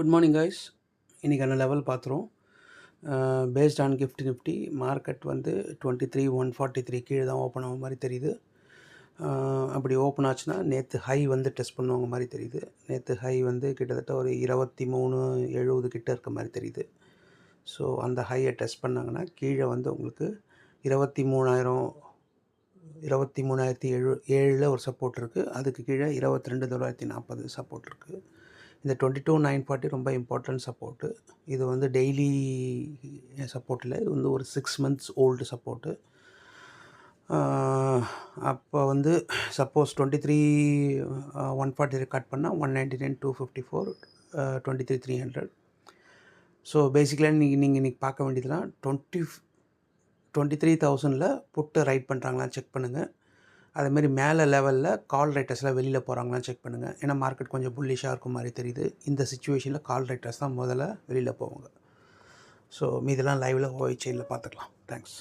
Good morning guys. இன்றைக்கான level பார்த்துருவோம். Based on gift Nifty market வந்து 23,143 கீழே தான் ஓப்பன் ஆகும் மாதிரி தெரியுது. அப்படி ஓப்பன் ஆச்சுன்னா நேற்று ஹை வந்து டெஸ்ட் பண்ணுவாங்க மாதிரி தெரியுது. நேற்று ஹை வந்து கிட்டத்தட்ட ஒரு 23,70 கிட்ட இருக்க மாதிரி தெரியுது. ஸோ அந்த ஹையை டெஸ்ட் பண்ணாங்கன்னா கீழே வந்து உங்களுக்கு 23,700 ஒரு சப்போர்ட் இருக்குது. அதுக்கு கீழே 22,940 சப்போர்ட் இருக்குது. இந்த 22,940 ரொம்ப இம்பார்ட்டன்ட் சப்போர்ட்டு. இது வந்து டெய்லி சப்போர்ட் இல்லை, இது வந்து ஒரு 6 months ஓல்டு சப்போர்ட்டு. அப்போ வந்து சப்போஸ் 23,140 ரெக்கார்ட் பண்ணால் 199,254 23,300. ஸோ பேசிக்கலாக நீங்கள் இன்றைக்கி பார்க்க வேண்டியதுலாம் 23,000 புட்டு ரைட் பண்ணுறாங்களான்னு செக் பண்ணுங்கள். அதேமாதிரி மேலே லெவலில் கால் ரைட்டர்ஸ்லாம் வெளியில் போகிறாங்களான்னு செக் பண்ணுங்கள். ஏன்னா மார்க்கெட் கொஞ்சம் புல்லிஷாக இருக்கும் மாதிரி தெரியுது. இந்த சுச்சுவேஷனில் கால் ரைட்டர்ஸ் தான் முதல்ல வெளியில் போவாங்க. ஸோ மீதெல்லாம் லைவில் ஓஐ செயினில் பார்த்துக்கலாம். தேங்க்ஸ்.